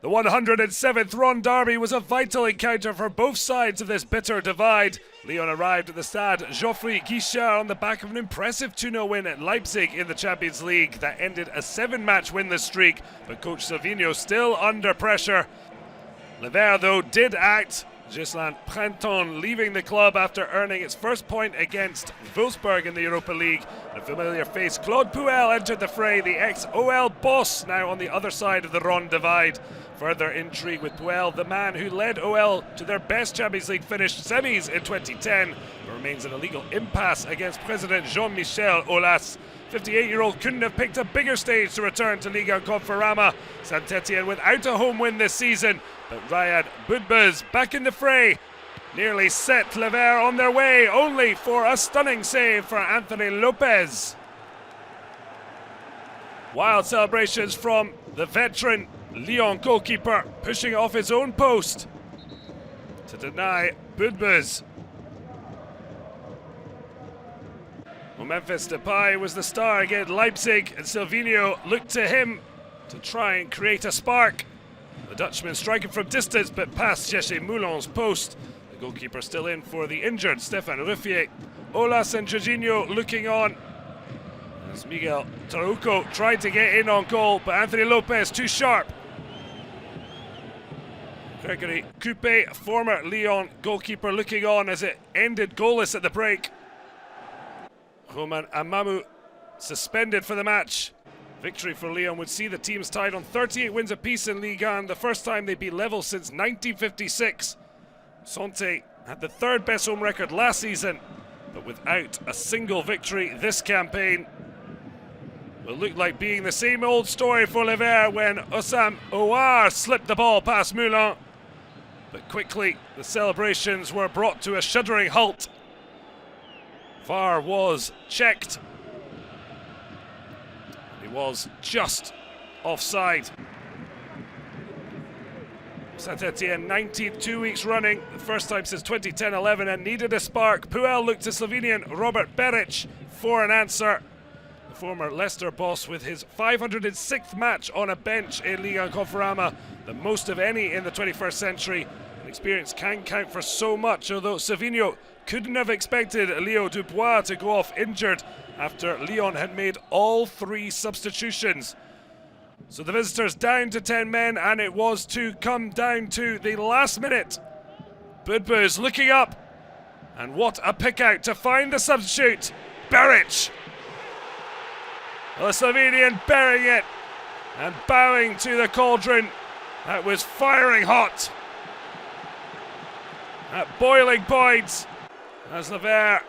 The 107th Ronde Derby was a vital encounter for both sides of this bitter divide. Lyon arrived at the Stade Geoffroy-Guichard on the back of an impressive 2-0 win at Leipzig in the Champions League that ended a 7-match winless streak, but coach Silvino still under pressure. Le Vert, though, did act. Ghislain Printemps leaving the club after earning its first point against Wolfsburg in the Europa League. A familiar face, Claude Puel, entered the fray, the ex-OL boss, now on the other side of the Ronde divide. Further intrigue with Puel, the man who led OL to their best Champions League finish semis in 2010, but remains in a legal impasse against President Jean-Michel Aulas. 58-year-old couldn't have picked a bigger stage to return to Ligue and Conforama. Saint-Etienne without a home win this season, but Ryad BOUDEBOUZ back in the fray nearly set Le Vert on their way, only for a stunning save for Anthony Lopes. Wild celebrations from the veteran Lyon goalkeeper, pushing off his own post to deny BOUDEBOUZ. Well, Memphis Depay was the star against Leipzig, and Silvino looked to him to try and create a spark. The Dutchman striking from distance, but past Jessy Moulin's post. The goalkeeper still in for the injured Stéphane Ruffier. Aulas and Jorginho looking on as Miguel TRAUCO tried to get in on goal, but Anthony Lopes too sharp. Gregory Coupé, former Lyon goalkeeper, looking on as it ended goalless at the break. Roman Amamu suspended for the match. Victory for Lyon would see the teams tied on 38 wins apiece in Ligue 1, the first time they'd be level since 1956. Santé had the third best home record last season, but without a single victory this campaign. Will look like being the same old story for Le Vert when Oussam Ouar slipped the ball past Moulin. But quickly the celebrations were brought to a shuddering halt. VAR was checked. He was just offside. Saint-Etienne 19th 2 weeks running, the first time since 2010-11, and needed a spark. Puel looked to Slovenian Robert BERIC for an answer. The former Leicester boss with his 506th match on a bench in Ligue and Conforama, the most of any in the 21st century. An experience can count for so much, although Silvino couldn't have expected Leo Dubois to go off injured after Lyon had made all 3 substitutions. So the visitors down to 10 men, and it was to come down to the last minute. BOUDEBOUZ looking up, and what a pick out to find the substitute, BERIC. Well, the Slovenian bearing it and bowing to the cauldron that was firing hot at boiling point, as Le Vert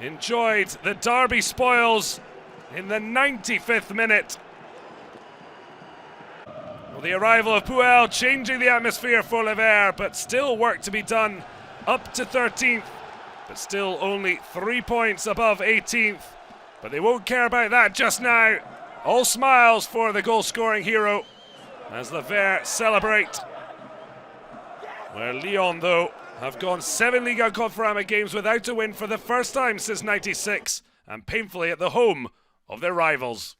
enjoyed the derby spoils in the 95th minute. Well, the arrival of Puel changing the atmosphere for Le Vert, but still work to be done up to 13th, but still only 3 points above 18th. But they won't care about that just now. All smiles for the goal-scoring hero as Le Vert celebrate. Where Lyon, though, have gone 7 Ligue and Conforama games without a win for the first time since '96, and painfully at the home of their rivals.